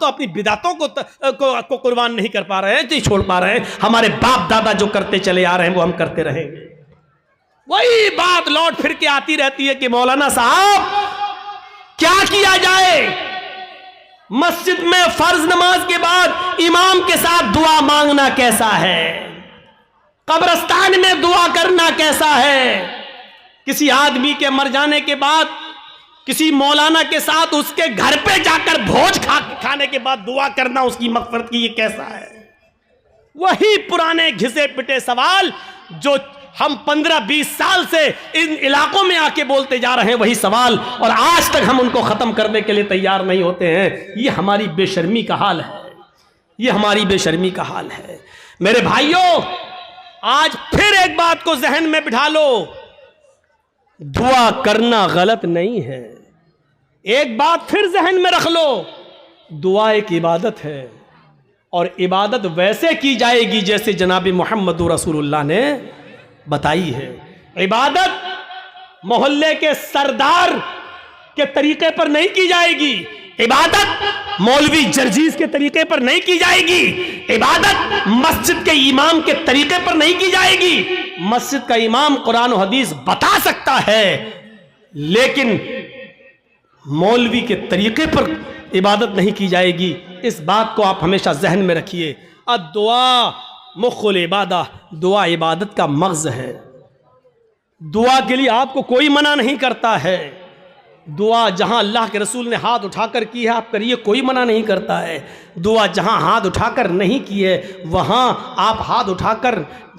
तो अपनी बिदातों को कुर्बान नहीं कर पा रहे हैं, नहीं छोड़ पा रहे हैं। हमारे बाप दादा जो करते चले आ रहे हैं वो हम करते रहेंगे। वही बात लौट फिर के आती रहती है कि मौलाना साहब क्या किया जाए, मस्जिद में फर्ज नमाज के बाद इमाम के साथ दुआ मांगना कैसा है, कब्रिस्तान में दुआ करना कैसा है, किसी आदमी के मर जाने के बाद किसी मौलाना के साथ उसके घर पे जाकर भोज खाने के बाद दुआ करना उसकी मग़फ़िरत की, ये कैसा है। वही पुराने घिसे पिटे सवाल जो हम 15-20 साल से इन इलाकों में आके बोलते जा रहे हैं, वही सवाल, और आज तक हम उनको खत्म करने के लिए तैयार नहीं होते हैं। ये हमारी बेशर्मी का हाल है, ये हमारी बेशर्मी का हाल है। मेरे भाइयों, आज फिर एक बात को जहन में बिठा लो, दुआ करना गलत नहीं है। एक बात फिर जहन में रख लो, दुआ एक इबादत है, और इबादत वैसे की जाएगी जैसे जनाब मोहम्मद रसूलुल्लाह ने बताई है। इबादत मोहल्ले के सरदार के तरीके पर नहीं की जाएगी, इबादत मौलवी जर्जीज के तरीके पर नहीं की जाएगी, इबादत मस्जिद के इमाम के तरीके पर नहीं की जाएगी। मस्जिद का इमाम कुरान और हदीस बता सकता है, लेकिन मौलवी के तरीके पर इबादत नहीं की जाएगी। इस बात को आप हमेशा जहन में रखिए। दुआ मुख्कुल इबादा, दुआ इबादत का मग़ज़ है। दुआ के लिए आपको कोई मना नहीं करता है। दुआ जहां अल्लाह के रसूल ने हाथ उठाकर की है आप करिए, कोई मना नहीं करता है। दुआ जहां हाथ उठाकर नहीं की है वहां आप हाथ उठाकर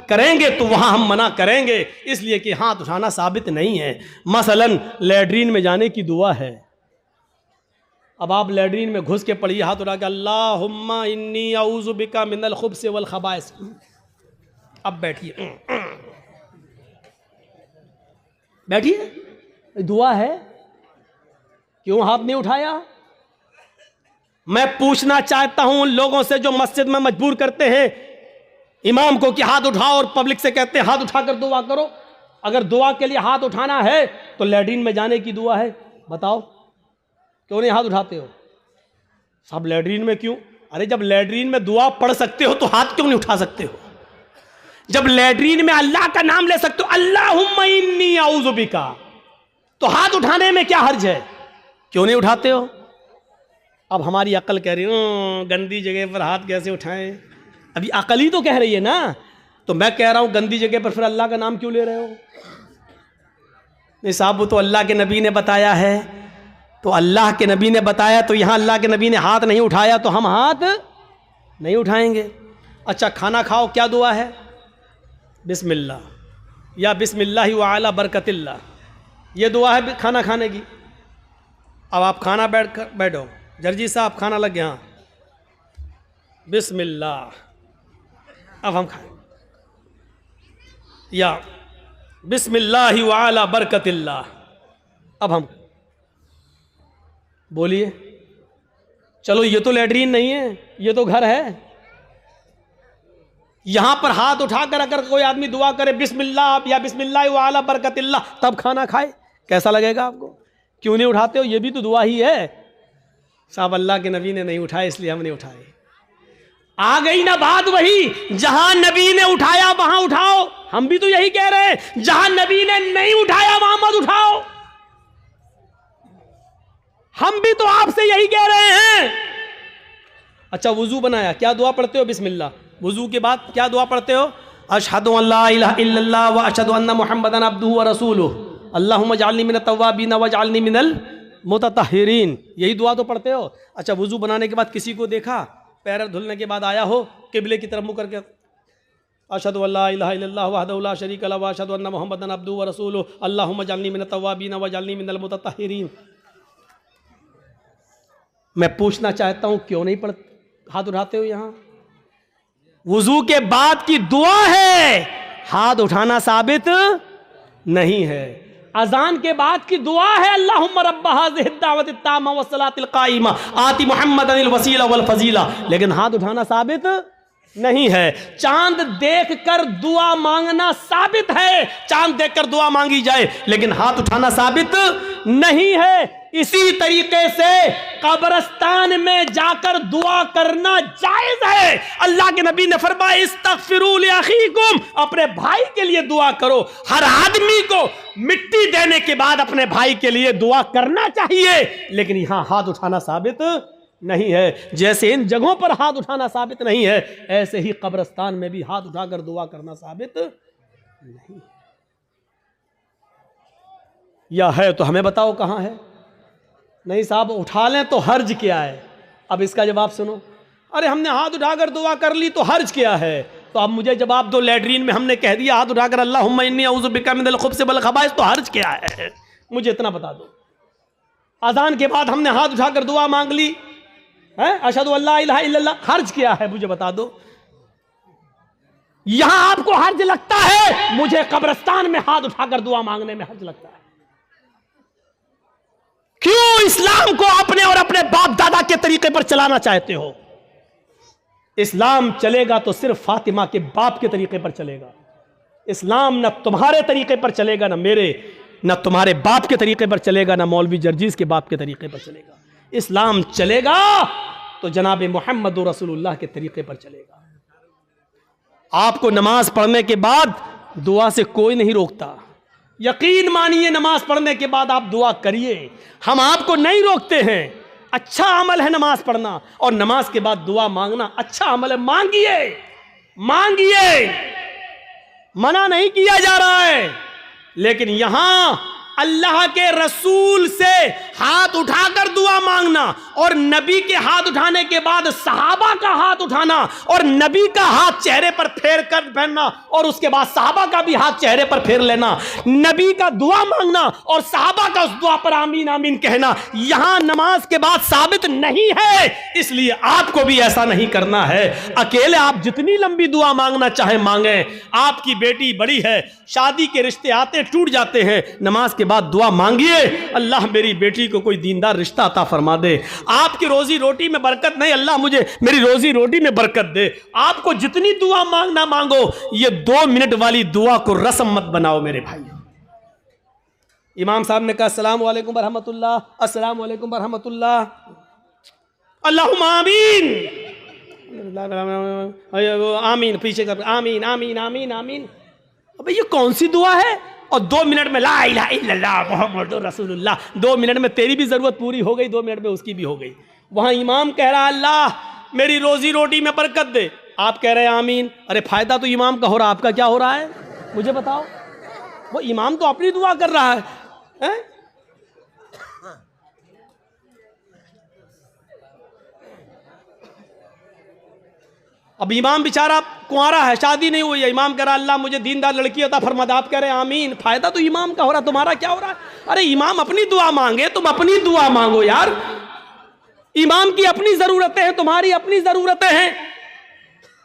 करेंगे तो वहां हम मना करेंगे, इसलिए कि हाथ उठाना साबित नहीं है। मसलन लैट्रीन में जाने की दुआ है, अब आप लैट्रीन में घुस के पढ़िए हाथ उठा के, अल्लाहुम्मा इन्नी औज़ु बिका मिनल खुब्स वल खबाइस। अब बैठिए, बैठिए, दुआ है, क्यों हाथ नहीं उठाया? मैं पूछना चाहता हूं उन लोगों से जो मस्जिद में मजबूर करते हैं इमाम को कि हाथ उठाओ, और पब्लिक से कहते हैं हाथ उठाकर दुआ करो। अगर दुआ के लिए हाथ उठाना है तो लैट्रीन में जाने की दुआ है, बताओ क्यों नहीं हाथ उठाते हो? सब लैट्रीन में क्यों? अरे जब लैट्रीन में दुआ पढ़ सकते हो तो हाथ क्यों नहीं उठा सकते हो? जब लैट्रीन में अल्लाह का नाम ले सकते हो, अल्लाहुम्मा इन्नी औज़ु बिका, तो हाथ उठाने में क्या हर्ज है? क्यों नहीं उठाते हो? अब हमारी अक्ल कह रही है गंदी जगह पर हाथ कैसे उठाएं? अभी अक्ल ही तो कह रही है ना। तो मैं कह रहा हूं गंदी जगह पर फिर अल्लाह का नाम क्यों ले रहे हो? नहीं साहब, वो तो अल्लाह के नबी ने बताया है, तो अल्लाह के नबी ने बताया तो यहाँ अल्लाह के नबी ने हाथ नहीं उठाया तो हम हाथ नहीं उठाएंगे। अच्छा, खाना खाओ, क्या दुआ है? बिस्मिल्लाह या बिस्मिल्लाहि व अला बरकतिल्लाह, ये दुआ है खाना खाने की। अब आप खाना बैठो, जर्जी साहब खाना लग गया, बिस्मिल्लाह, अब हम खाएं, या बिस्मिल्लाहि व अला बरकतिल्लाह, अब हम बोलिए। चलो ये तो लैट्रीन नहीं है, ये तो घर है। यहां पर हाथ उठाकर अगर कोई आदमी दुआ करे बिस्मिल्लाह या बिस्मिल्लाह व अला बरकतिल्लाह, तब खाना खाए, कैसा लगेगा आपको? क्यों नहीं उठाते हो? ये भी तो दुआ ही है। साहब अल्लाह के नबी ने नहीं उठाए इसलिए हम नहीं उठाए। आ गई ना बात वही, जहां नबी ने उठाया वहां उठाओ। हम भी तो यही कह रहे हैं, जहां नबी ने नहीं उठाया वहां मत उठाओ। हम भी तो आपसे यही कह रहे हैं। अच्छा, वुजू बनाया, क्या दुआ पढ़ते हो? बिस्मिल्लाह। वुजू के बाद क्या दुआ पढ़ते हो? अशहदु अल्ला इलाहा इल्लल्लाह व अशहदु अन्ना मुहम्मदन अब्दुहु व रसूलुहु अल्लाहुम्मा जअलनी मिनत तव्वाबीन व जअलनी मिनल मुततहिरीन, यही दुआ तो पढ़ते हो। अच्छा, वुजू बनाने के बाद किसी को देखा, पैर धुलने के बाद आया हो, किबले की तरफ मुँह करके अशहदु अल्ला इलाहा इल्लल्लाह वहदहु ला शरीका लहु व अशहदु अन्ना मुहम्मदन अब्दुहु व रसूलुहु अल्लाहुम्मा जअलनी मिनत तव्वाबीन व जअलनी मिनल मुततहिरीन। मैं पूछना चाहता हूं क्यों नहीं हाथ उठाते हो? यहां वुजू के बाद की दुआ है, हाथ उठाना साबित नहीं है। अजान के बाद की दुआ है, अल्लाहुम्मा रब्बा हाज़िहि दावति ताम्मा व सलातिल काइमा आति मुहम्मदनिल वसीला वल फजीला, लेकिन हाथ उठाना साबित नहीं है। चांद देखकर दुआ मांगना साबित है, चांद देखकर दुआ मांगी जाए, लेकिन हाथ उठाना साबित नहीं है। इसी तरीके से कब्रिस्तान में जाकर दुआ करना जायज है। अल्लाह के नबी ने फरमाया इस्तगफिरू लिअखीकुम, अपने भाई के लिए दुआ करो। हर आदमी को मिट्टी देने के बाद अपने भाई के लिए दुआ करना चाहिए, लेकिन यहां हाथ उठाना साबित नहीं है। जैसे इन जगहों पर हाथ उठाना साबित नहीं है, ऐसे ही कब्रिस्तान में भी हाथ उठाकर दुआ करना साबित नहीं। या है तो हमें बताओ कहां है। नहीं साहब, उठा लें तो हर्ज क्या है? अब इसका जवाब सुनो। अरे हमने हाथ उठाकर दुआ कर ली तो हर्ज क्या है? तो अब मुझे जवाब दो, लैट्रीन में हमने कह दिया हाथ उठाकर अल्लाहुम्मा इन्नी अऊज़ु बिका मिनल खुब्ज़ि वल खबाइस, तो हर्ज क्या है? मुझे इतना बता दो। अज़ान के बाद हमने हाथ उठाकर दुआ मांग ली है, अशहदु अल्ला इलाहा इल्लल्लाह, हर्ज क्या है? मुझे बता दो। यहां आपको हर्ज लगता है, मुझे कब्रिस्तान में हाथ उठाकर दुआ मांगने में हर्ज लगता है। क्यों इस्लाम को अपने और अपने बाप दादा के तरीके पर चलाना चाहते हो? इस्लाम चलेगा तो सिर्फ फातिमा के बाप के तरीके पर चलेगा। इस्लाम न तुम्हारे तरीके पर चलेगा, न मेरे, न तुम्हारे बाप के तरीके पर चलेगा, न मौलवी जर्जीज के बाप के तरीके पर चलेगा। इस्लाम चलेगा तो जनाब मोहम्मद रसूलुल्लाह के तरीके पर चलेगा। आपको नमाज पढ़ने के बाद दुआ से कोई नहीं रोकता। यकीन मानिए, नमाज पढ़ने के बाद आप दुआ करिए, हम आपको नहीं रोकते हैं। अच्छा अमल है नमाज पढ़ना, और नमाज के बाद दुआ मांगना अच्छा अमल है। मांगिए, मांगिए, मना नहीं किया जा रहा है। लेकिन यहां अल्लाह के रसूल से हाथ उठाकर दुआ मांगना, और नबी के हाथ उठाने के बाद सहाबा का हाथ उठाना, और नबी का हाथ चेहरे पर फेर कर पहनना, और उसके बाद सहाबा का भी हाथ चेहरे पर फेर लेना, नबी का दुआ मांगना और सहाबा का उस दुआ पर आमीन आमीन कहना, यहां नमाज के बाद साबित नहीं है। इसलिए आपको भी ऐसा नहीं करना है। अकेले आप जितनी लंबी दुआ मांगना चाहे मांगे। आपकी बेटी बड़ी है, शादी के रिश्ते आते टूट जाते हैं, नमाज के बाद दुआ मांगिए, अल्लाह मेरी बेटी को कोई दीनदार रिश्ता अता फरमा दे। आपकी रोजी रोटी में बरकत नहीं, अल्लाह मुझे मेरी रोजी रोटी में बरकत दे। आपको जितनी दुआ मांगना मांगो, ये 2 मिनट वाली दुआ को रस्म मत बनाओ मेरे भाई। इमाम साहब ने कहा अस्सलाम वालेकुम बरहमतुल्लाह, अस्सलाम वालेकुम बरहमतुल्लाह, अल्लाहुम्मा आमीन, आमीन, पीछे कर आमीन आमीन आमीन आमीन। अबे ये कौन सी दुआ है? और 2 मिनट में ला इलाहा इल्लल्लाह मुहम्मदुर रसूलुल्लाह। 2 मिनट में तेरी भी जरूरत पूरी हो गई, 2 मिनट में उसकी भी हो गई। वहां इमाम कह रहा अल्लाह मेरी रोजी रोटी में बरकत दे, आप कह रहे हैं आमीन। अरे फायदा तो इमाम का हो रहा, आपका क्या हो रहा है मुझे बताओ। वो इमाम तो अपनी दुआ कर रहा है? अब इमाम बेचारा कुंवारा है, शादी नहीं हुई है, इमाम कह रहा अल्लाह मुझे दीनदार लड़की अता फरमा दे, आप कह रहे हैं आमीन। फायदा तो इमाम का हो रहा, तुम्हारा क्या हो रहा है? अरे इमाम अपनी दुआ मांगे, तुम अपनी दुआ मांगो यार। इमाम की अपनी जरूरतें हैं, तुम्हारी अपनी जरूरतें हैं।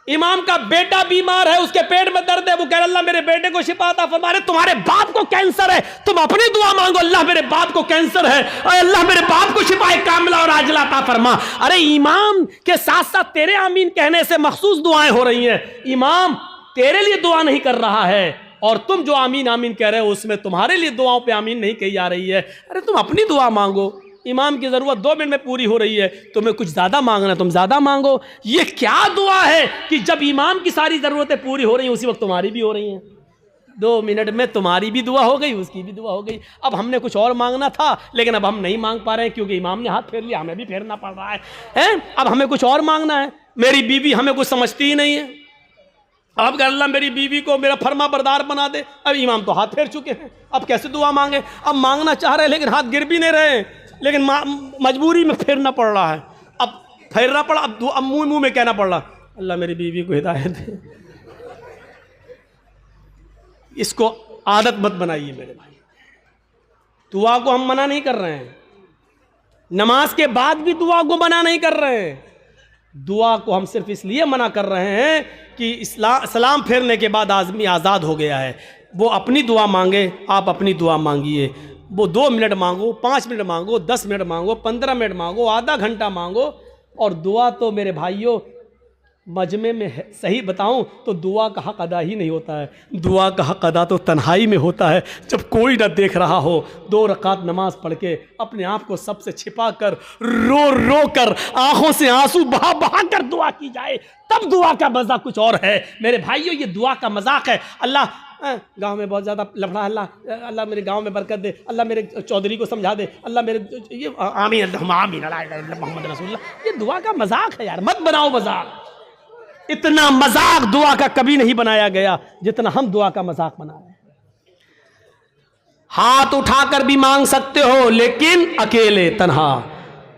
इमाम का बेटा बीमार है, उसके पेट में दर्द है, वो कह रहा अल्लाह मेरे बेटे को शिफा अता फरमा। तुम्हारे बाप को कैंसर है, तुम अपनी दुआ मांगो अल्लाह मेरे बाप को कैंसर है, अल्लाह मेरे बाप को शिफाए कामिला और आजिला अता फरमा। अरे इमाम के साथ साथ तेरे आमीन कहने से मखसूस दुआएं हो रही हैं। इमाम तेरे लिए दुआ नहीं कर रहा है, और तुम जो आमीन आमीन कह रहे हो उसमें तुम्हारे लिए दुआओं पे आमीन नहीं कही जा रही है। अरे तुम अपनी दुआ मांगो, इमाम की जरूरत 2 मिनट में पूरी हो रही है, तुम्हें कुछ ज्यादा मांगना है तुम ज्यादा मांगो। ये क्या दुआ है कि जब इमाम की सारी जरूरतें पूरी हो रही हैं उसी वक्त तुम्हारी भी हो रही हैं। 2 मिनट में तुम्हारी भी दुआ हो गई, उसकी भी दुआ हो गई। अब हमने कुछ और मांगना था, लेकिन अब हम नहीं मांग पा रहे हैं क्योंकि इमाम ने हाथ फेर लिया, हमें भी फेरना पड़ रहा है? अब हमें कुछ और मांगना है। मेरी बीवी हमें कुछ समझती ही नहीं है, अब अल्लाह मेरी बीवी को मेरा फर्मा बरदार बना दे। अब इमाम तो हाथ फेर चुके हैं, अब कैसे दुआ मांगे? अब मांगना चाह रहे हैं लेकिन हाथ गिर भी नहीं रहे, लेकिन मजबूरी में फेरना पड़ रहा है। अब फेरना पड़ा, अब मुंह में कहना पड़ रहा अल्लाह मेरी बीवी को हिदायत दे। इसको आदत मत बनाइए मेरे भाई। दुआ को हम मना नहीं कर रहे हैं, नमाज के बाद भी दुआ को मना नहीं कर रहे हैं। दुआ को हम सिर्फ इसलिए मना कर रहे हैं कि सलाम फेरने के बाद आदमी आज़ाद हो गया है। वो अपनी दुआ मांगे, आप अपनी दुआ मांगिए। वो 2 मिनट मांगो, 5 मिनट मांगो, 10 मिनट मांगो, 15 मिनट मांगो, आधा घंटा मांगो। और दुआ तो मेरे भाइयों मजमे में है, सही बताऊं तो दुआ का हक अदा ही नहीं होता है। दुआ का हक अदा तो तन्हाई में होता है, जब कोई ना देख रहा हो, 2 रकात नमाज पढ़ के अपने आप को सबसे छिपा कर, रो रो कर, आंखों से आंसू बहा बहा कर दुआ की जाए, तब दुआ का मजा कुछ और है। मेरे भाइयों, ये दुआ का मजाक है। अल्लाह गांव में बहुत ज़्यादा लफड़ा, अल्लाह मेरे गांव में बरकत दे, अल्लाह मेरे चौधरी को समझा दे, अल्लाह मेरे ये आमीन आमीन मोहम्मद रसूलुल्लाह। ये दुआ का मजाक है यार, मत बनाओ मजाक। इतना मजाक दुआ का कभी नहीं बनाया गया जितना हम दुआ का मजाक बना रहे हैं। हाथ उठाकर भी मांग सकते हो, लेकिन अकेले तन्हा।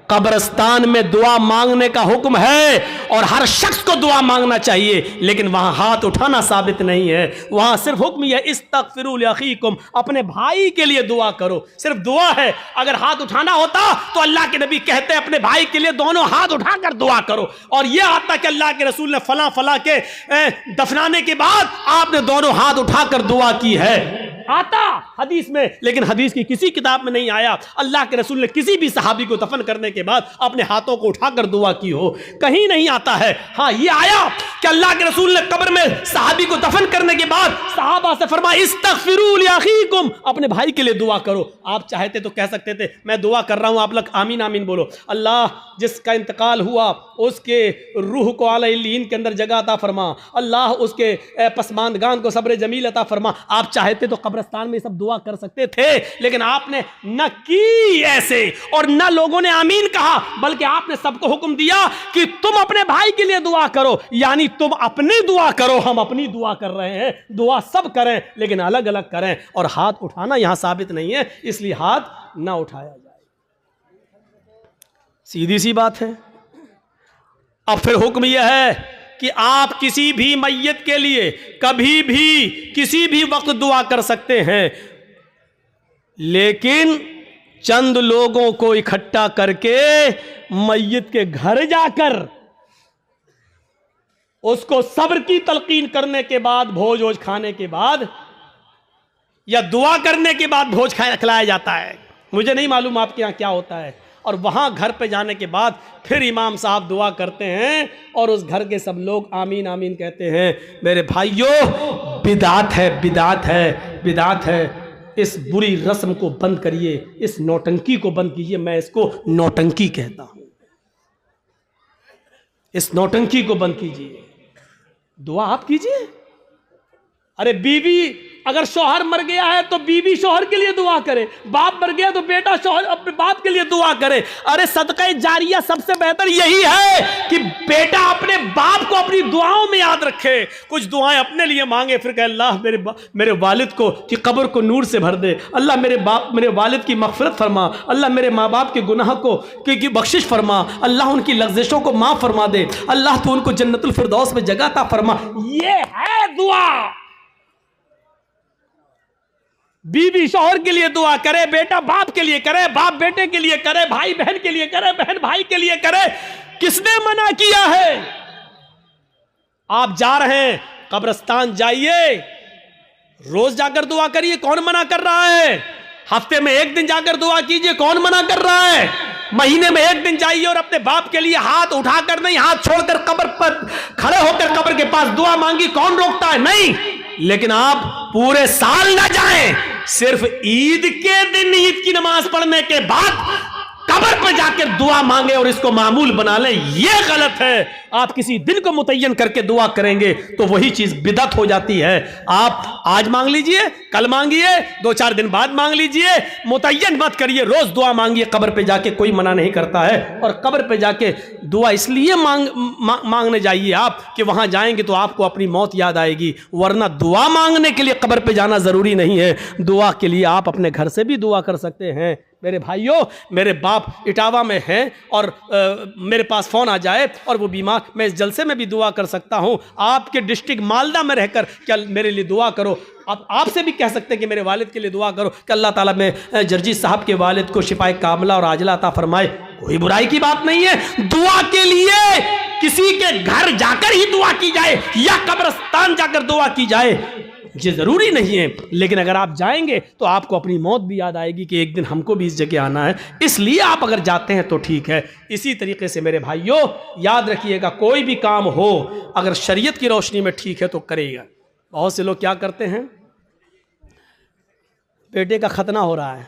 कब्रिस्तान में दुआ मांगने का हुक्म है और हर शख्स को दुआ मांगना चाहिए, लेकिन वहां हाथ उठाना साबित नहीं है। वहां सिर्फ हुक्म यह इस्तगफिरू लिअखीकुम, अपने भाई के लिए दुआ करो, सिर्फ दुआ है। अगर हाथ उठाना होता तो अल्लाह के नबी कहते हैं अपने भाई के लिए दोनों हाथ उठाकर दुआ करो। और यह आता कि अल्लाह के रसूल ने फला फला के दफनाने के बाद आपने दोनों हाथ उठाकर दुआ की है, आता हदीस में, लेकिन हदीस की किसी किताब में नहीं आया अल्लाह के रसूल ने किसी भी सहाबी को दफन करने के बाद अपने हाथों को उठाकर दुआ की हो, कहीं नहीं आता है। हाँ, ये आया कि अल्लाह के रसूल ने कब्र में सहाबी को दफन करने के बाद सहाबा से फरमाया इस्तगफिरू लिअखीकुम, अपने भाई के लिए दुआ करो। आप चाहते तो कह सकते थे मैं दुआ कर रहा हूं, आप लोग आमीन आमीन बोलो। अल्लाह जिसका इंतकाल हुआ उसके रूह को आला इल्लीन के अंदर जगह अता फरमा, अल्लाह उसके पसमानदगान को सब्र जमील अता फरमा। आप चाहते तो कब्रिस्तान में सब दुआ कर सकते थे, लेकिन आपने न की ऐसे और न लोगों ने आमीन कहा, बल्कि आपने सबको हुक्म दिया कि तुम अपने भाई के लिए दुआ करो। यानी तुम अपनी दुआ करो, हम अपनी दुआ कर रहे हैं। दुआ सब करें लेकिन अलग अलग करें, और हाथ उठाना यहां साबित नहीं है, इसलिए हाथ ना उठाया जाए। सीधी सी बात है। अब फिर हुक्म यह है कि आप किसी भी मैयत के लिए कभी भी किसी भी वक्त दुआ कर सकते हैं, लेकिन चंद लोगों को इकट्ठा करके मैयत के घर जाकर उसको सब्र की तलकीन करने के बाद, भोज वोज खाने के बाद या दुआ करने के बाद भोज खिलाया जाता है। मुझे नहीं मालूम आपके यहां क्या होता है। और वहां घर पे जाने के बाद फिर इमाम साहब दुआ करते हैं और उस घर के सब लोग आमीन आमीन कहते हैं। मेरे भाइयों, बिदात है, बिदात है, बिदात है। इस बुरी रस्म को बंद करिए, इस नौटंकी को बंद कीजिए। मैं इसको नौटंकी कहता हूं। इस नौटंकी को बंद कीजिए, दुआ आप कीजिए। अरे बीवी, अगर शौहर मर गया है तो बीवी शौहर के लिए दुआ करे, बाप मर गया तो बेटा शौहर अपने बाप के लिए दुआ करे। अरे सदका जारिया सबसे बेहतर यही है कि बेटा अपने बाप को अपनी दुआओं में याद रखे, कुछ दुआएं अपने लिए मांगे, फिर कहे अल्लाह मेरे वालिद को की कब्र को नूर से भर दे, अल्लाह मेरे वालिद की मग़फ़िरत फरमा, अल्लाह मेरे माँ बाप के गुनाह को की बख्शिश फरमा, अल्लाह उनकी लग़्ज़िशों को माफ़ फरमा दे, अल्लाह तो उनको जन्नतुल फिरदौस में जगह अता फरमा। ये है दुआ। बीवी शौहर के लिए दुआ करे, बेटा बाप के लिए करे, बाप बेटे के लिए करे, भाई बहन के लिए करे, बहन भाई के लिए करे। किसने मना किया है? आप जा रहे हैं कब्रिस्तान, जाइए, रोज जाकर दुआ करिए, कौन मना कर रहा है? हफ्ते में 1 दिन जाकर दुआ कीजिए, कौन मना कर रहा है? महीने में 1 दिन जाइए और अपने बाप के लिए हाथ उठाकर नहीं, हाथ छोड़कर कब्र पर खड़े होकर कब्र के पास दुआ मांगी, कौन रोकता है? नहीं। लेकिन आप पूरे साल ना जाएं, सिर्फ ईद के दिन ईद की नमाज पढ़ने के बाद कब्र पर जाकर दुआ मांगे और इसको मामूल बना लें, यह गलत है। आप किसी दिन को मुतय्यन करके दुआ करेंगे तो वही चीज बिदअत हो जाती है। आप आज मांग लीजिए, कल मांगिए, 2-4 दिन बाद मांग लीजिए, मुतय्यन मत करिए, रोज दुआ मांगिए कब्र पे जाके, कोई मना नहीं करता है। और कब्र पे जाके दुआ इसलिए मांगने जाइए आप कि वहां जाएंगे तो आपको अपनी मौत याद आएगी, वरना दुआ मांगने के लिए कब्र पे जाना जरूरी नहीं है। दुआ के लिए आप अपने घर से भी दुआ कर सकते हैं। मेरे भाइयों, मेरे बाप इटावा में हैं और मेरे पास फ़ोन आ जाए और वो बीमार, मैं इस जलसे में भी दुआ कर सकता हूँ। आपके डिस्ट्रिक्ट मालदा में रहकर क्या मेरे लिए दुआ करो। आपसे भी कह सकते हैं कि मेरे वालिद के लिए दुआ करो कि अल्लाह ताला में जर्जी साहब के वालिद को शिफाए कामला और आजला अता फरमाए। कोई बुराई की बात नहीं है। दुआ के लिए किसी के घर जाकर ही दुआ की जाए या कब्रिस्तान जाकर दुआ की जाए, ये ज़रूरी नहीं है, लेकिन अगर आप जाएंगे तो आपको अपनी मौत भी याद आएगी कि एक दिन हमको भी इस जगह आना है, इसलिए आप अगर जाते हैं तो ठीक है। इसी तरीके से मेरे भाइयों याद रखिएगा, कोई भी काम हो अगर शरीयत की रोशनी में ठीक है तो करेगा। बहुत से लोग क्या करते हैं, बेटे का खतना हो रहा है,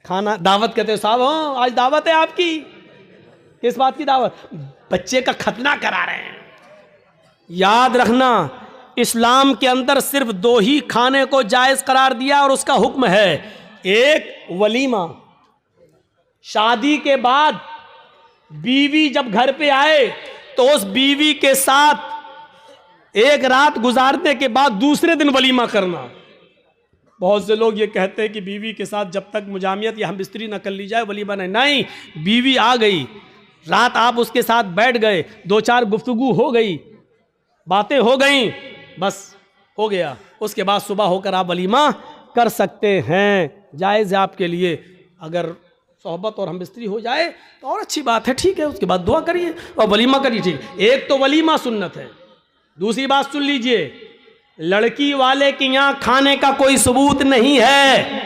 खाना दावत कहते हो, साहब हाँ आज दावत है आपकी, किस बात की दावत? बच्चे का खतना करा रहे हैं। याद रखना, इस्लाम के अंदर सिर्फ 2 ही खाने को जायज करार दिया और उसका हुक्म है, एक वलीमा, शादी के बाद बीवी जब घर पे आए तो उस बीवी के साथ एक रात गुजारने के बाद दूसरे दिन वलीमा करना। बहुत से लोग ये कहते हैं कि बीवी के साथ जब तक मुजामियत या हमबिस्तरी न कर ली जाए वलीमा नहीं, बीवी आ गई, रात आप उसके साथ बैठ गए, 2-4 गुफ्तगू हो गई, बातें हो गई, बस हो गया, उसके बाद सुबह होकर आप वलीमा कर सकते हैं, जायज़ है आपके लिए। अगर सोहबत और हमबिस्तरी हो जाए तो और अच्छी बात है, ठीक है, उसके बाद दुआ करिए और वलीमा करिए, ठीक। एक तो वलीमा सुन्नत है। दूसरी बात सुन लीजिए, लड़की वाले के यहाँ खाने का कोई सबूत नहीं है,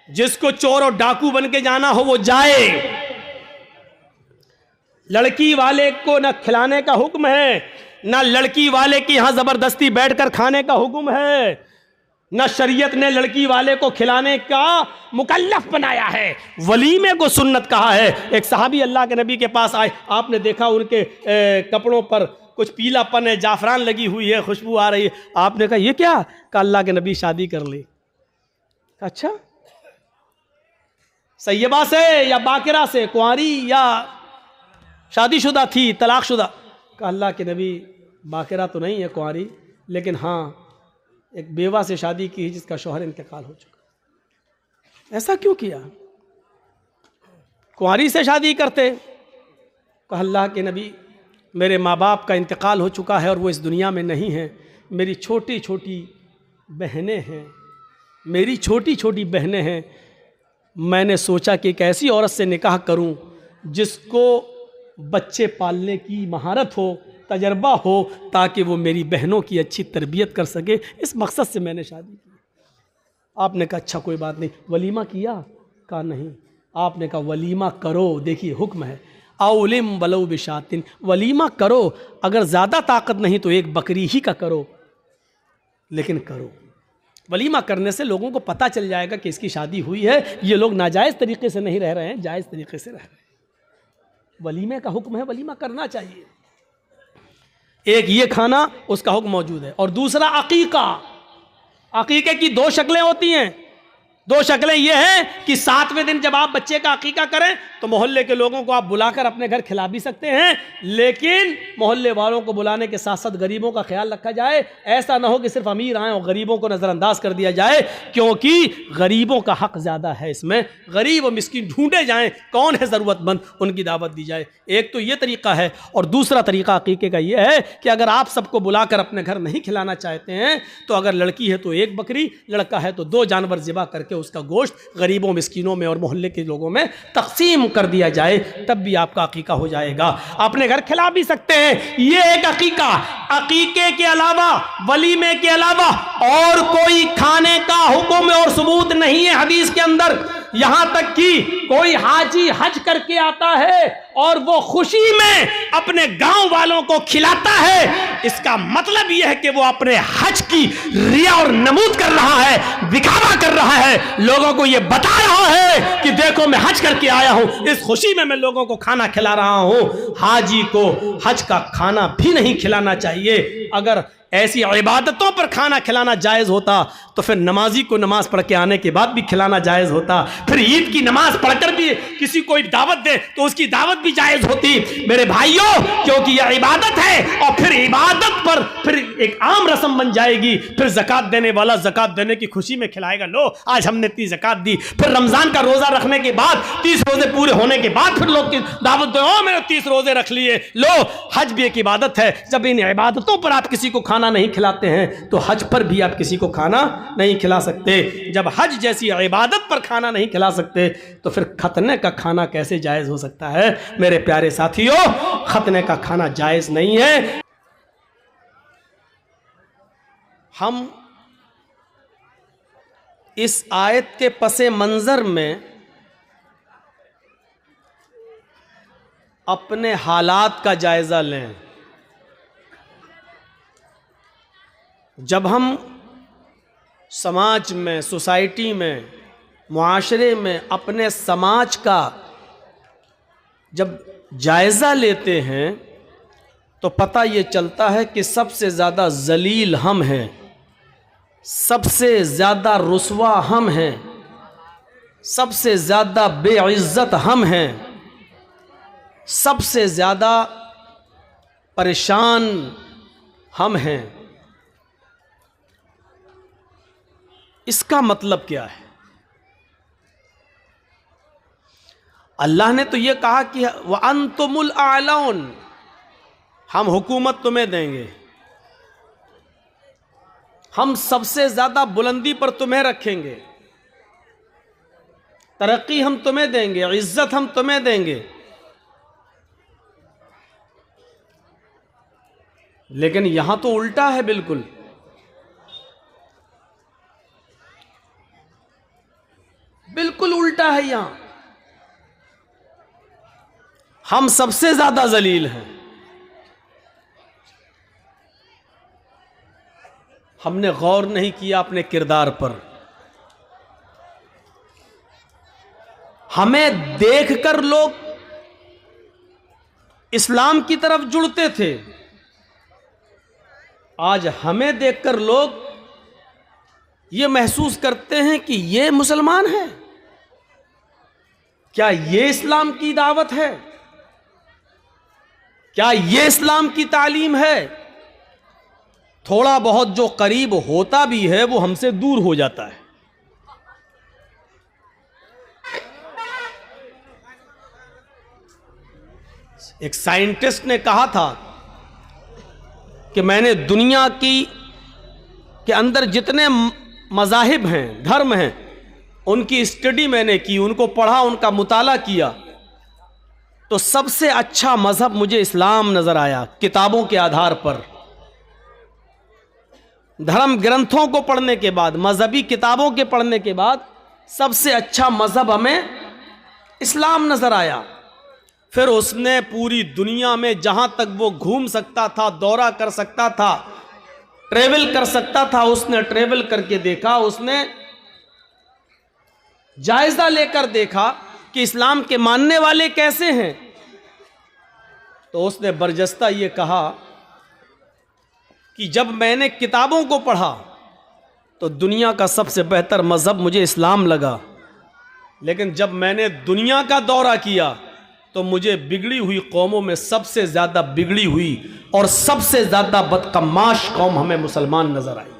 जिसको चोर और डाकू बन के जाना हो वो जाए। लड़की वाले को न खिलाने का हुक्म है, न लड़की वाले के यहाँ जबरदस्ती बैठकर खाने का हुक्म है, न शरीयत ने लड़की वाले को खिलाने का मुकल्लफ बनाया है, वलीमे को सुन्नत कहा है। एक सहाबी अल्लाह के नबी के पास आए, आपने देखा उनके कपड़ों पर कुछ पीलापन है, जाफरान लगी हुई है, खुशबू आ रही है, आपने कहा ये क्या? कहा अल्लाह के नबी शादी कर ली। अच्छा, सैयबा से या बाकिरा से, कुंवारी या शादीशुदा थी, तलाकशुदा? कहा अल्लाह के नबी बाकिरा तो नहीं है, कुंवारी, लेकिन हाँ एक बेवा से शादी की जिसका शौहर इंतकाल हो चुका। ऐसा क्यों किया? कुंवारी से शादी करते। कहा अल्लाह के नबी मेरे माँ बाप का इंतकाल हो चुका है और वो इस दुनिया में नहीं है, मेरी छोटी छोटी बहनें हैं, मेरी छोटी छोटी बहनें हैं, मैंने सोचा कि एक ऐसी औरत से निकाह करूं जिसको बच्चे पालने की महारत हो, तजर्बा हो, ताकि वो मेरी बहनों की अच्छी तरबियत कर सके, इस मकसद से मैंने शादी की। आपने कहा अच्छा कोई बात नहीं, वलीमा किया? कहा नहीं। आपने कहा वलीमा करो, देखिए हुक्म है, औलिम वलौ बिशातिन, वलीमा करो, अगर ज़्यादा ताकत नहीं तो एक बकरी ही का करो, लेकिन करो। वलीमा करने से लोगों को पता चल जाएगा कि इसकी शादी हुई है, ये लोग नाजायज़ तरीके से नहीं रह रहे हैं, जायज़ तरीके से रह रहे हैं। वलीमे का हुक्म है, वलीमा करना चाहिए। एक ये खाना, उसका हुक्म मौजूद है। और दूसरा अकीका। अकीके की 2 शक्लें होती हैं। 2 शक्लें ये हैं कि 7वें दिन जब आप बच्चे का अकीका करें तो मोहल्ले के लोगों को आप बुलाकर अपने घर खिला भी सकते हैं, लेकिन मोहल्ले वालों को बुलाने के साथ साथ गरीबों का ख्याल रखा जाए। ऐसा ना हो कि सिर्फ अमीर आएँ और गरीबों को नज़रअंदाज कर दिया जाए, क्योंकि गरीबों का हक ज़्यादा है इसमें। गरीब और मिस्कीन ढूंढे जाएँ, कौन है ज़रूरतमंद, उनकी दावत दी जाए। एक तो ये तरीका है। और दूसरा तरीका अकीके का ये है कि अगर आप सबको बुलाकर अपने घर नहीं खिलाना चाहते हैं तो अगर लड़की है तो 1 बकरी, लड़का है तो 2 जानवर ज़िबा करके उसका गोश्त गरीबों, मिस्कीनों में और मोहल्ले के लोगों में तकसीम कर दिया जाए, तब भी आपका अकीका हो जाएगा। अपने घर खिला भी सकते हैं। ये एक अकीका। अकीके के अलावा, वलीमे के अलावा और कोई खाने का हुक्म और सबूत नहीं है हदीस के अंदर। यहां तक कि कोई हाजी हज करके आता है और वो खुशी में अपने गांव वालों को खिलाता है, इसका मतलब यह है कि वो अपने हज की रिया और नमूद कर रहा है, दिखावा कर रहा है, लोगों को ये बता रहा है कि देखो मैं हज करके आया हूं, इस खुशी में मैं लोगों को खाना खिला रहा हूं। हाजी को हज का खाना भी नहीं खिलाना चाहिए। अगर ऐसी इबादतों पर खाना खिलाना जायज़ होता तो फिर नमाजी को नमाज पढ़ के आने के बाद भी खिलाना जायज़ होता। फिर ईद की नमाज पढ़कर भी किसी को दावत दे तो उसकी दावत भी जायज़ होती। मेरे भाइयों, क्योंकि यह इबादत है और फिर इबादत पर फिर एक आम रस्म बन जाएगी। फिर ज़कात देने वाला ज़कात देने की खुशी में खिलाएगा, लो आज हमने इतनी ज़कात दी। फिर रमज़ान का रोज़ा रखने के बाद, 30 रोज़े पूरे होने के बाद फिर लोग की दावत दे, ओ मैंने 30 रोज़े रख लिए। लो, हज भी एक इबादत है। जब इन इबादतों पर आप किसी को खाना नहीं खिलाते हैं तो हज पर भी आप किसी को खाना नहीं खिला सकते। जब हज जैसी इबादत पर खाना नहीं खिला सकते तो फिर खतने का खाना कैसे जायज़ हो सकता है? मेरे प्यारे साथियों, खतने का खाना जायज़ नहीं है। हम इस आयत के पसे मंजर में अपने हालात का जायजा लें। जब हम समाज में, सोसाइटी में, मुआशरे में अपने समाज का जब जायजा लेते हैं तो पता ये चलता है कि सबसे ज़्यादा जलील हम हैं, सबसे ज़्यादा रुस्वा हम हैं, सबसे ज़्यादा बेइज्जत हम हैं, सबसे ज़्यादा परेशान हम हैं। इसका मतलब क्या है? अल्लाह ने तो ये कहा कि व अंतुमुल आलौन, हम हुकूमत तुम्हें देंगे, हम सबसे ज़्यादा बुलंदी पर तुम्हें रखेंगे, तरक्की हम तुम्हें देंगे, इज्जत हम तुम्हें देंगे। लेकिन यहां तो उल्टा है, बिल्कुल बिल्कुल उल्टा है। यहां हम सबसे ज्यादा जलील हैं। हमने गौर नहीं किया अपने किरदार पर। हमें देखकर लोग इस्लाम की तरफ जुड़ते थे, आज हमें देखकर लोग ये महसूस करते हैं कि ये मुसलमान है। क्या ये इस्लाम की दावत है? क्या ये इस्लाम की तालीम है? थोड़ा बहुत जो करीब होता भी है वो हमसे दूर हो जाता है। एक साइंटिस्ट ने कहा था कि मैंने दुनिया के अंदर जितने मज़ाहिब हैं, धर्म हैं, उनकी स्टडी मैंने की, उनको पढ़ा, उनका मुताला किया, तो सबसे अच्छा मज़हब मुझे इस्लाम नज़र आया। किताबों के आधार पर, धर्म ग्रंथों को पढ़ने के बाद, मजहबी किताबों के पढ़ने के बाद सबसे अच्छा मज़हब हमें इस्लाम नज़र आया। फिर उसने पूरी दुनिया में जहां तक वो घूम सकता था, दौरा कर सकता था, ट्रेवल कर सकता था, उसने ट्रेवल करके देखा, उसने जायजा लेकर देखा कि इस्लाम के मानने वाले कैसे हैं। तो उसने बरजस्ता ये कहा कि जब मैंने किताबों को पढ़ा तो दुनिया का सबसे बेहतर मज़हब मुझे इस्लाम लगा, लेकिन जब मैंने दुनिया का दौरा किया तो मुझे बिगड़ी हुई कौमों में सबसे ज़्यादा बिगड़ी हुई और सबसे ज़्यादा बदकमाश कौम हमें मुसलमान नज़र आई।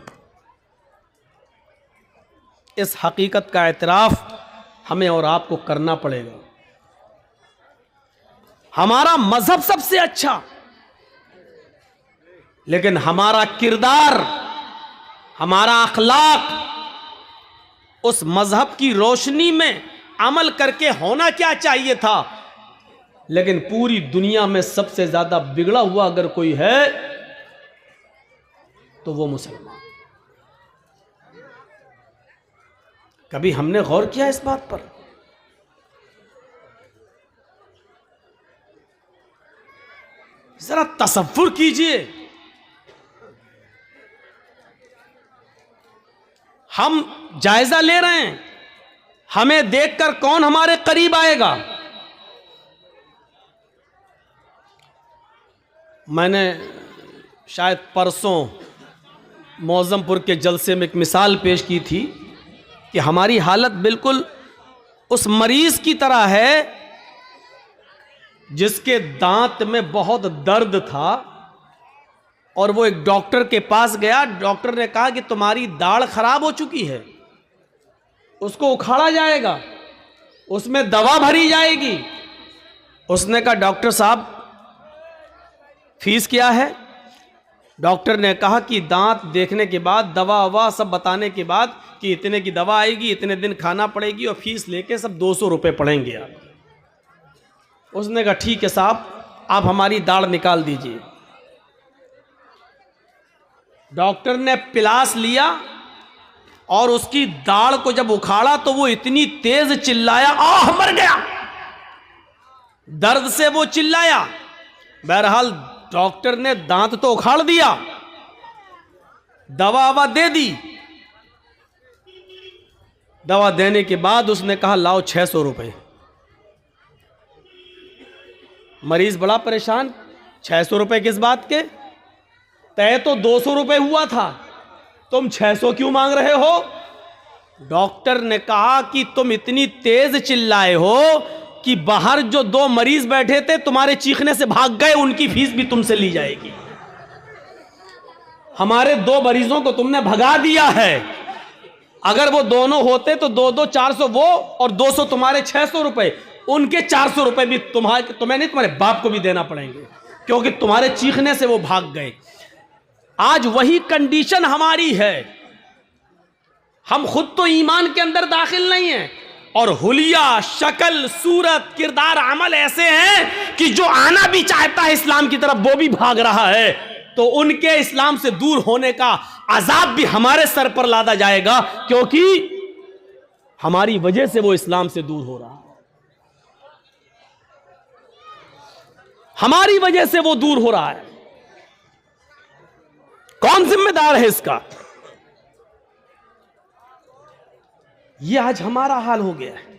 इस हकीकत का एतराफ़ हमें और आपको करना पड़ेगा। हमारा मज़हब सबसे अच्छा, लेकिन हमारा किरदार, हमारा अखलाक उस मज़हब की रोशनी में अमल करके होना क्या चाहिए था। लेकिन पूरी दुनिया में सबसे ज़्यादा बिगड़ा हुआ अगर कोई है तो वो मुसलमान। कभी हमने गौर किया इस बात पर? जरा तसव्वुर कीजिए, हम जायजा ले रहे हैं, हमें देखकर कौन हमारे करीब आएगा। मैंने शायद परसों मौज़मपुर के जलसे में एक मिसाल पेश की थी कि हमारी हालत बिल्कुल उस मरीज़ की तरह है जिसके दांत में बहुत दर्द था और वो एक डॉक्टर के पास गया। डॉक्टर ने कहा कि तुम्हारी दाढ़ खराब हो चुकी है, उसको उखाड़ा जाएगा, उसमें दवा भरी जाएगी। उसने कहा डॉक्टर साहब फीस क्या है? डॉक्टर ने कहा कि दांत देखने के बाद, दवा ववा सब बताने के बाद कि इतने की दवा आएगी, इतने दिन खाना पड़ेगी और फीस लेके सब 200 रुपये पड़ेंगे आप। उसने कहा ठीक है साहब, आप हमारी दाढ़ निकाल दीजिए। डॉक्टर ने पिलास लिया और उसकी दाढ़ को जब उखाड़ा तो वो इतनी तेज चिल्लाया, आह मर गया, दर्द से वो चिल्लाया। बहरहाल डॉक्टर ने दांत तो उखाड़ दिया, दवा ववा दे दी। दवा देने के बाद उसने कहा लाओ 600 रुपए। मरीज बड़ा परेशान, 600 रुपए किस बात के, तय तो 200 रुपए हुआ था, तुम 600 क्यों मांग रहे हो? डॉक्टर ने कहा कि तुम इतनी तेज चिल्लाए हो कि बाहर जो 2 मरीज बैठे थे तुम्हारे चीखने से भाग गए, उनकी फीस भी तुमसे ली जाएगी। हमारे 2 मरीजों को तुमने भगा दिया है, अगर वो दोनों होते तो 2-2 400 वो और 200 तुम्हारे, 600 रुपए, उनके 400 रुपए भी तुम्हें नहीं, तुम्हारे बाप को भी देना पड़ेंगे, क्योंकि तुम्हारे चीखने से वो भाग गए। आज वही कंडीशन हमारी है। हम खुद तो ईमान के अंदर दाखिल नहीं हैं, और हुलिया, शक्ल, सूरत, किरदार, अमल ऐसे हैं कि जो आना भी चाहता है इस्लाम की तरफ वो भी भाग रहा है। तो उनके इस्लाम से दूर होने का अजाब भी हमारे सर पर लादा जाएगा, क्योंकि हमारी वजह से वो इस्लाम से दूर हो रहा है, हमारी वजह से वो दूर हो रहा है। कौन जिम्मेदार है इसका? ये आज हमारा हाल हो गया है।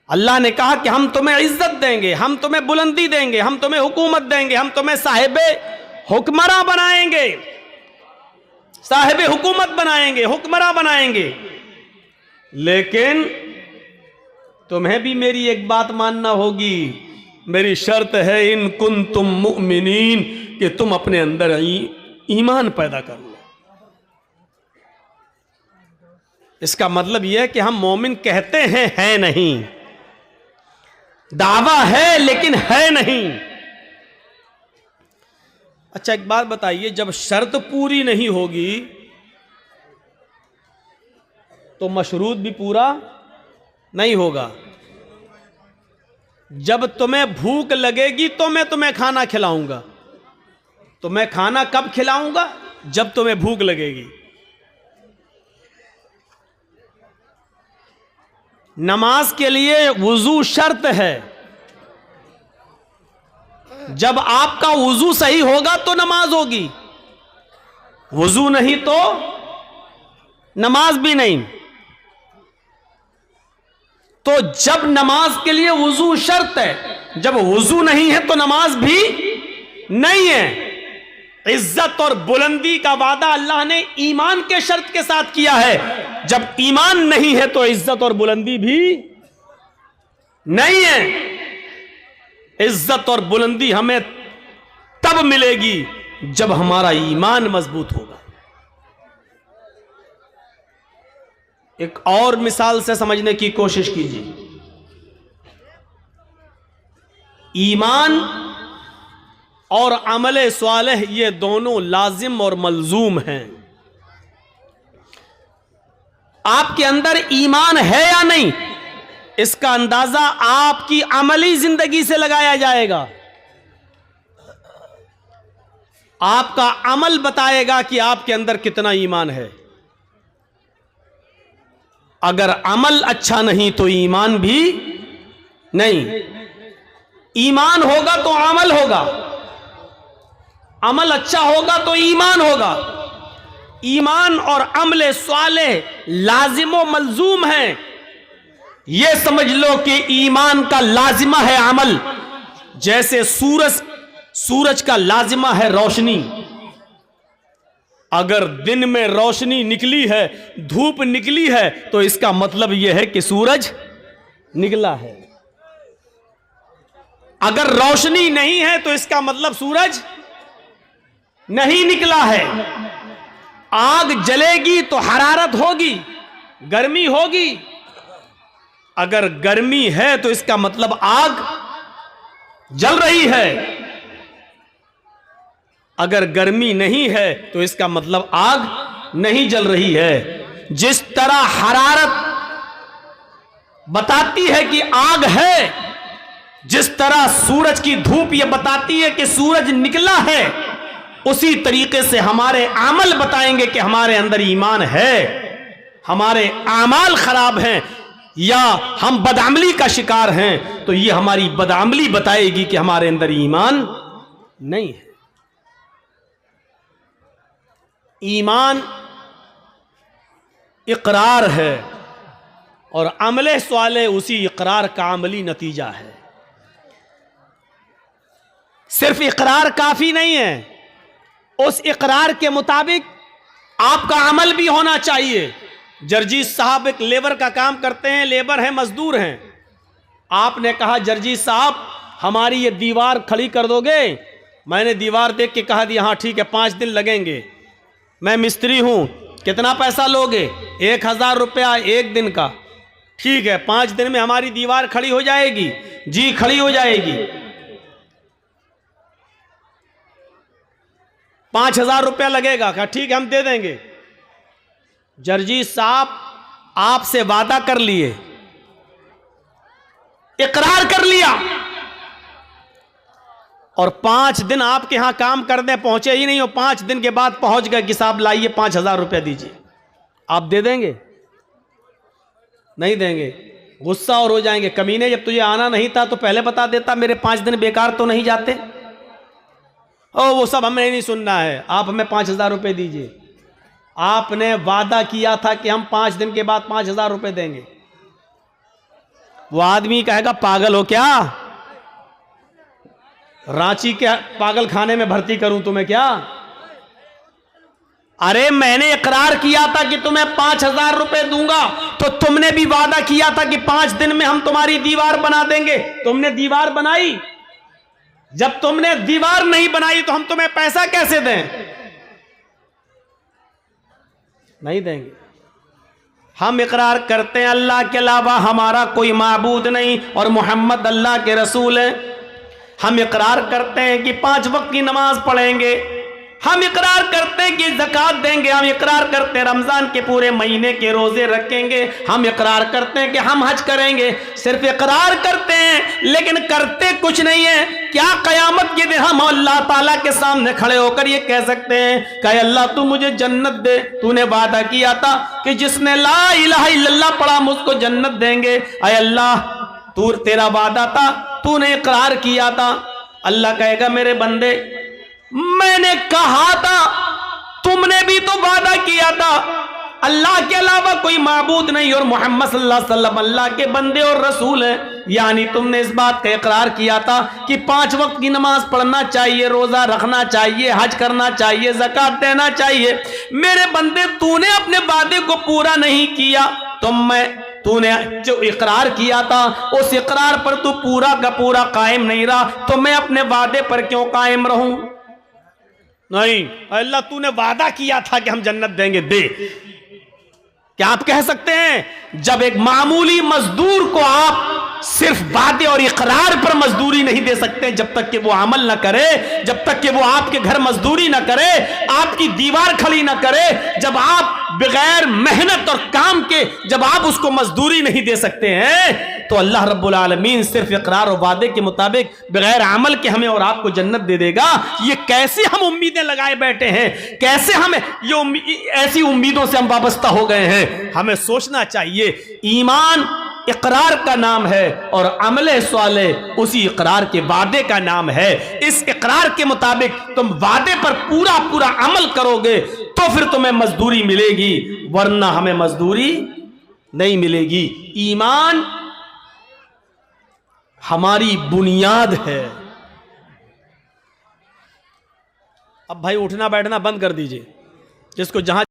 अल्लाह ने कहा कि हम तुम्हें इज्जत देंगे, हम तुम्हें बुलंदी देंगे, हम तुम्हें हुकूमत देंगे, हम तुम्हें साहिबे हुक्मरा बनाएंगे, साहिबे हुकूमत बनाएंगे, हुक्मरा बनाएंगे। लेकिन तुम्हें भी मेरी एक बात मानना होगी, मेरी शर्त है इन कुंतुम मुमिनीन, कि तुम अपने अंदर ईमान पैदा कर लो। इसका मतलब यह है कि हम मोमिन कहते हैं, है नहीं, दावा है लेकिन है नहीं। अच्छा एक बात बताइए, जब शर्त पूरी नहीं होगी तो मशरूत भी पूरा नहीं होगा। जब तुम्हें भूख लगेगी तो मैं तुम्हें खाना खिलाऊंगा, तो मैं खाना कब खिलाऊंगा? जब तुम्हें भूख लगेगी। नमाज के लिए वुजू शर्त है, जब आपका वुजू सही होगा तो नमाज होगी, वुजू नहीं तो नमाज भी नहीं। तो जब नमाज के लिए वुजू शर्त है, जब वुजू नहीं है तो नमाज भी नहीं है। इज्जत और बुलंदी का वादा अल्लाह ने ईमान के शर्त के साथ किया है। जब ईमान नहीं है तो इज्जत और बुलंदी भी नहीं है। इज्जत और बुलंदी हमें तब मिलेगी जब हमारा ईमान मजबूत होगा। एक और मिसाल से समझने की कोशिश कीजिए। ईमान और अमले स्वालेह ये दोनों लाजिम और मलजूम हैं। आपके अंदर ईमान है या नहीं, इसका अंदाजा आपकी अमली जिंदगी से लगाया जाएगा। आपका अमल बताएगा कि आपके अंदर कितना ईमान है। अगर अमल अच्छा नहीं तो ईमान भी नहीं। ईमान होगा तो अमल होगा, अमल अच्छा होगा तो ईमान होगा। ईमान और अमले स्वालेह लाजिमो मलजूम हैं। यह समझ लो कि ईमान का लाजिमा है अमल, जैसे सूरज का लाजिमा है रोशनी। अगर दिन में रोशनी निकली है, धूप निकली है, तो इसका मतलब यह है कि सूरज निकला है। अगर रोशनी नहीं है तो इसका मतलब सूरज नहीं निकला है। आग जलेगी तो हरारत होगी, गर्मी होगी। अगर गर्मी है तो इसका मतलब आग जल रही है। अगर गर्मी नहीं है तो इसका मतलब आग नहीं जल रही है। जिस तरह हरारत बताती है कि आग है, जिस तरह सूरज की धूप यह बताती है कि सूरज निकला है, उसी तरीके से हमारे अमल बताएंगे कि हमारे अंदर ईमान है, हमारे अमाल खराब हैं या हम बदअमली का शिकार हैं, तो ये हमारी बदअमली बताएगी कि हमारे अंदर ईमान नहीं है। ईमान इकरार है और अमले स्वाले उसी इकरार का अमली नतीजा है। सिर्फ इकरार काफी नहीं है, उस इकरार के मुताबिक आपका अमल भी होना चाहिए। जर्जीत साहब एक लेबर का काम करते हैं, लेबर हैं, मजदूर हैं। आपने कहा जर्जीत साहब हमारी ये दीवार खड़ी कर दोगे? मैंने दीवार देख के कहा दी हाँ ठीक है 5 दिन लगेंगे, मैं मिस्त्री हूं, कितना पैसा लोगे? 1000 रुपया 1 दिन का। ठीक है 5 दिन में हमारी दीवार खड़ी हो जाएगी? जी खड़ी हो जाएगी। 5000 रुपया लगेगा? कहा ठीक है हम दे देंगे। जर्जीत साहब आपसे वादा कर लिए, इकरार कर लिया और 5 दिन आपके यहां काम करने पहुंचे ही नहीं हो, 5 दिन के बाद पहुंच गए कि साहब लाइए 5000 रुपया दीजिए। आप दे देंगे? नहीं देंगे। गुस्सा और हो जाएंगे, कमीने जब तुझे आना नहीं था तो पहले बता देता, मेरे 5 दिन बेकार तो नहीं जाते। ओ वो सब हमें नहीं सुनना है, आप हमें 5000 रुपये दीजिए। आपने वादा किया था कि हम 5 दिन के बाद 5000 रुपये देंगे। वो आदमी कहेगा पागल हो क्या, रांची के पागल खाने में भर्ती करूं तुम्हें क्या? अरे मैंने इकरार किया था कि तुम्हें 5000 रुपये दूंगा, तो तुमने भी वादा किया था कि 5 दिन में हम तुम्हारी दीवार बना देंगे। तुमने दीवार बनाई? जब तुमने दीवार नहीं बनाई तो हम तुम्हें पैसा कैसे दें? नहीं देंगे। हम इकरार करते हैं अल्लाह के अलावा हमारा कोई माबूद नहीं और मोहम्मद अल्लाह के रसूल हैं। हम इकरार करते हैं कि 5 वक्त की नमाज पढ़ेंगे, हम इकरार करते हैं कि ज़कात देंगे, हम इकरार करते हैं रमज़ान के पूरे महीने के रोज़े रखेंगे, हम इकरार करते हैं कि हम हज करेंगे। सिर्फ इकरार करते हैं लेकिन करते कुछ नहीं है। क्या क़यामत के दिन हम अल्लाह ताला के सामने खड़े होकर ये कह सकते हैं कि अल्लाह तू मुझे जन्नत दे, तूने वादा किया था कि जिसने ला इलाहा इल्लल्लाह पढ़ा मुझको जन्नत देंगे। अय अल्लाह तू, तेरा वादा था, तूने इकरार किया था। अल्लाह कहेगा मेरे बंदे मैंने कहा था, तुमने भी तो वादा किया था अल्लाह के अलावा कोई माबूद नहीं और मोहम्मद सल्लल्लाहु अलैहि वसल्लम अल्लाह के बंदे और रसूल हैं। यानी तुमने इस बात का इकरार किया था कि 5 वक्त की नमाज पढ़ना चाहिए, रोजा रखना चाहिए, हज करना चाहिए, ज़कात देना चाहिए। मेरे बंदे तूने अपने वादे को पूरा नहीं किया, तूने जो इकरार किया था उस इकरार पर तू पूरा का पूरा कायम नहीं रहा, तो मैं अपने वादे पर क्यों कायम रहूं? नहीं, अल्लाह तूने वादा किया था कि हम जन्नत देंगे, दे। क्या आप कह सकते हैं जब एक मामूली मजदूर को आप सिर्फ वादे और इकरार पर मजदूरी नहीं दे सकते, जब तक कि वो अमल ना करे, जब तक कि वो आपके घर मजदूरी ना करे, आपकी दीवार खड़ी ना करे, जब आप बगैर मेहनत और काम के जब आप उसको मजदूरी नहीं दे सकते हैं, तो अल्लाह रब्बुल आलमीन सिर्फ इकरार और वादे के मुताबिक बगैर अमल के हमें और आपको जन्नत दे देगा। ये कैसे हम उम्मीदें लगाए बैठे हैं, कैसे हमें ये ऐसी उम्मीदों से हम वाबस्ता हो गए हैं? हमें सोचना चाहिए। ईमान इकरार का नाम है और अमले स्वाले उसी इकरार के वादे का नाम है। इस इकरार के मुताबिक तुम वादे पर पूरा पूरा अमल करोगे तो फिर तुम्हें मजदूरी मिलेगी, वरना हमें मजदूरी नहीं मिलेगी। ईमान हमारी बुनियाद है। अब भाई उठना बैठना बंद कर दीजिए, जिसको जहां